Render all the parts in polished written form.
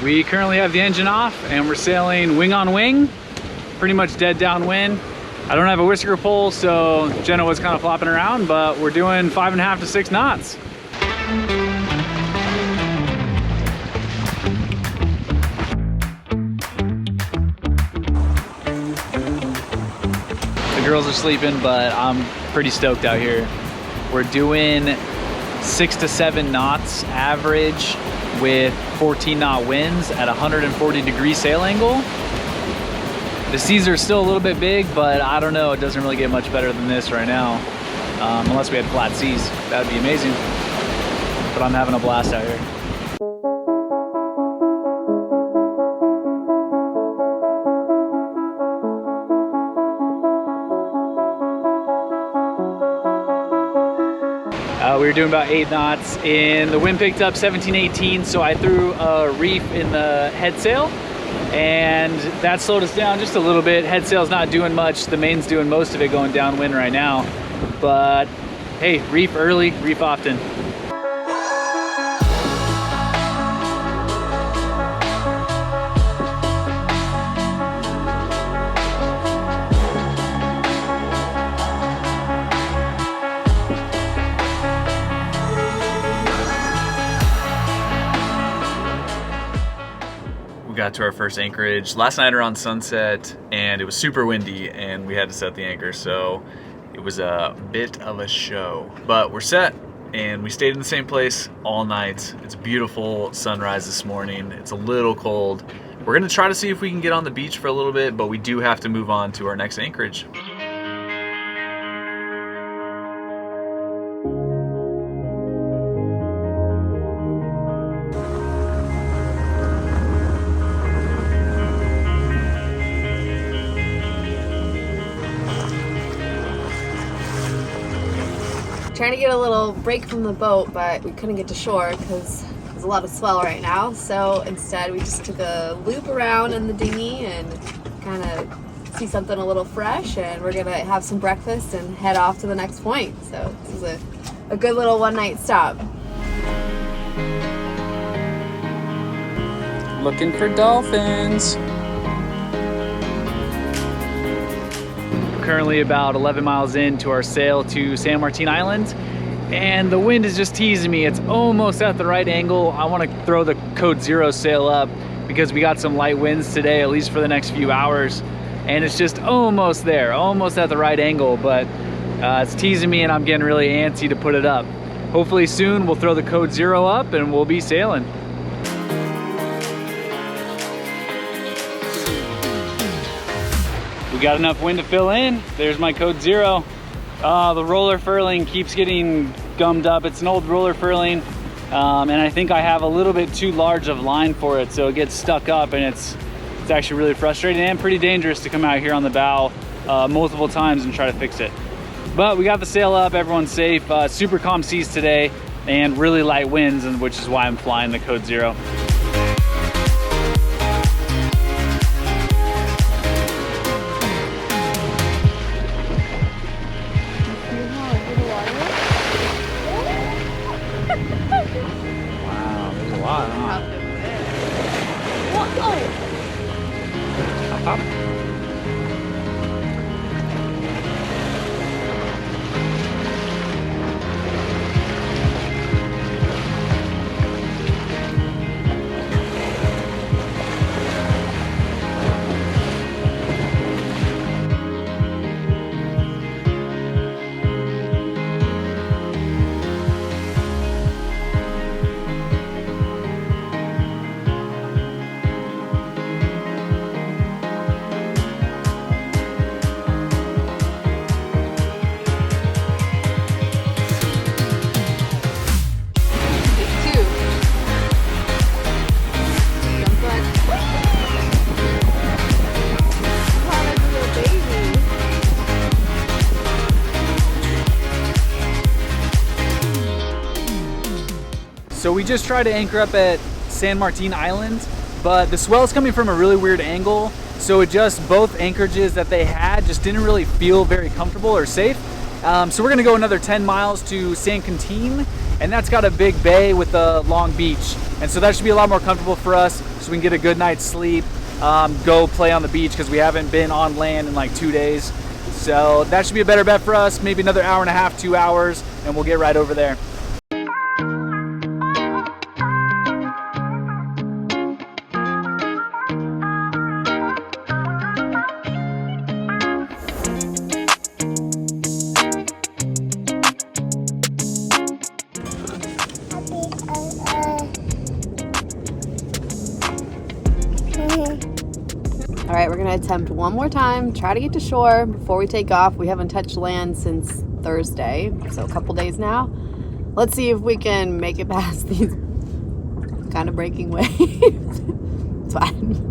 We currently have the engine off and we're sailing wing on wing, pretty much dead downwind. I don't have a whisker pole, so Jenna was kind of flopping around, but we're doing 5.5 to 6 knots. The girls are sleeping, but I'm pretty stoked out here. We're doing 6 to 7 knots average with 14 knot winds at 140 degree sail angle. The seas are still a little bit big, but I don't know, it doesn't really get much better than this right now. Unless we had flat seas, that would be amazing. But I'm having a blast out here. We were doing about 8 knots and the wind picked up 17, 18, so I threw a reef in the head sail and that slowed us down just a little bit. Head sail's not doing much, the main's doing most of it going downwind right now. But hey, reef early, reef often. Got to our first anchorage last night around sunset and it was super windy and we had to set the anchor, so it was a bit of a show, but we're set and we stayed in the same place all night. It's a beautiful sunrise this morning. It's a little cold. We're gonna try to see if we can get on the beach for a little bit, but we do have to move on to our next anchorage. Trying to get a little break from the boat, but we couldn't get to shore because there's a lot of swell right now. So instead we just took a loop around in the dinghy and kind of see something a little fresh, and we're gonna have some breakfast and head off to the next point. So this is a good little one-night stop. Looking for dolphins. Currently about 11 miles into our sail to San Martin Island, and the wind is just teasing me. It's almost at the right angle. I want to throw the code 0 sail up because we got some light winds today, at least for the next few hours, and it's just almost there, almost at the right angle, but it's teasing me and I'm getting really antsy to put it up. Hopefully soon we'll throw the code 0 up and we'll be sailing. We got enough wind to fill in. There's my code 0. The roller furling keeps getting gummed up. It's an old roller furling, and I think I have a little bit too large of line for it, so it gets stuck up, and it's actually really frustrating and pretty dangerous to come out here on the bow multiple times and try to fix it. But we got the sail up, everyone's safe. Super calm seas today and really light winds, and which is why I'm flying the code 0. So we just tried to anchor up at San Martin Island, but the swell is coming from a really weird angle, so it just, both anchorages that they had just didn't really feel very comfortable or safe. So we're gonna go another 10 miles to San Quintin, and that's got a big bay with a long beach. And so that should be a lot more comfortable for us, so we can get a good night's sleep, go play on the beach, because we haven't been on land in like 2 days. So that should be a better bet for us, maybe another hour and a half, 2 hours, and we'll get right over there. All right, we're gonna attempt one more time, try to get to shore before we take off. We haven't touched land since Thursday, so a couple days now. Let's see if we can make it past these kind of breaking waves. It's fine.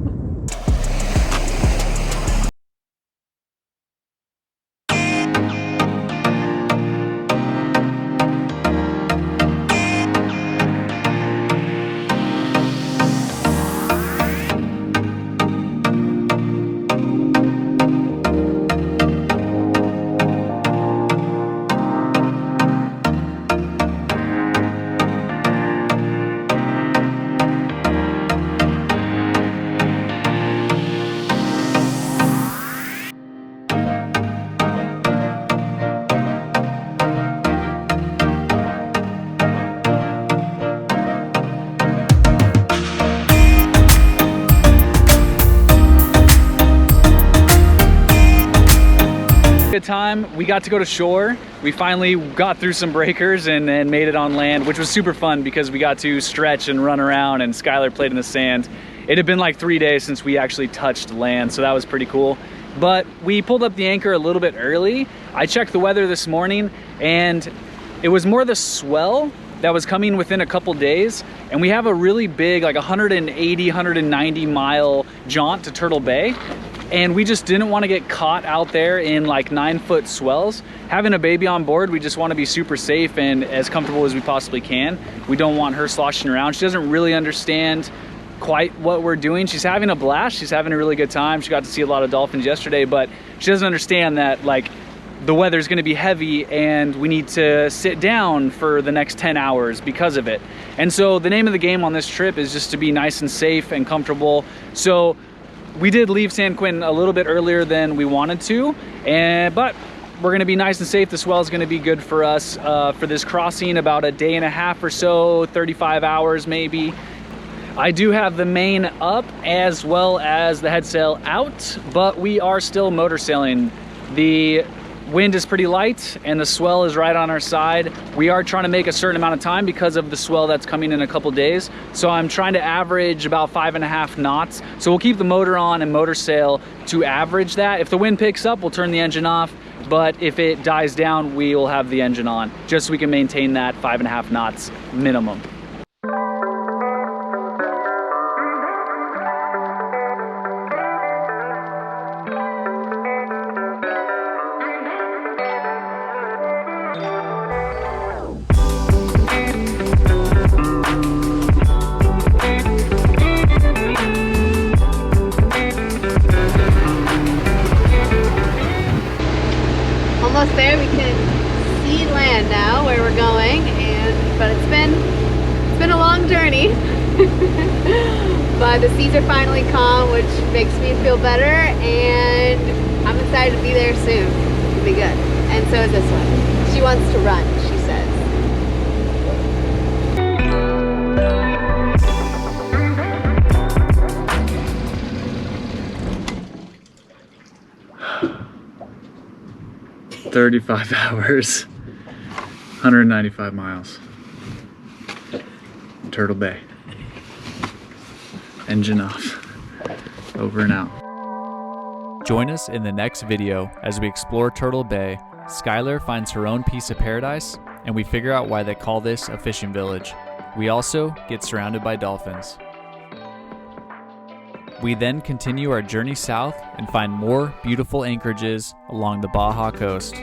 Good time. We got to go to shore. We finally got through some breakers and made it on land, which was super fun because we got to stretch and run around, and Skylar played in the sand. It had been like 3 days since we actually touched land, so that was pretty cool. But we pulled up the anchor a little bit early. I checked the weather this morning, and it was more the swell that was coming within a couple days, and we have a really big, like 180, 190 mile jaunt to Turtle Bay, and we just didn't want to get caught out there in like 9-foot swells. Having a baby on board, we just want to be super safe and as comfortable as we possibly can. We don't want her sloshing around. She doesn't really understand quite what we're doing. She's having a blast. She's having a really good time. She got to see a lot of dolphins yesterday, but she doesn't understand that like the weather's going to be heavy and we need to sit down for the next 10 hours because of it. And so the name of the game on this trip is just to be nice and safe and comfortable. So we did leave San Quentin a little bit earlier than we wanted to, but we're going to be nice and safe. The swell is going to be good for us for this crossing, about a day and a half or so, 35 hours maybe. I do have the main up as well as the head sail out, but we are still motor sailing. The wind is pretty light and the swell is right on our side. We are trying to make a certain amount of time because of the swell that's coming in a couple days. So I'm trying to average about 5.5 knots. So we'll keep the motor on and motor sail to average that. If the wind picks up, we'll turn the engine off. But if it dies down, we will have the engine on, just so we can maintain that 5.5 knots minimum. Almost there. We can see land now where we're going, but it's been a long journey. But the seas are finally calm, which makes me feel better, and I'm excited to be there soon. It'll be good. And so is this one. She wants to run, she says. "35 hours, 195 miles. Turtle Bay. Engine off. Over and out." Join us in the next video as we explore Turtle Bay. Skylar finds her own piece of paradise, and we figure out why they call this a fishing village. We also get surrounded by dolphins. We then continue our journey south and find more beautiful anchorages along the Baja coast.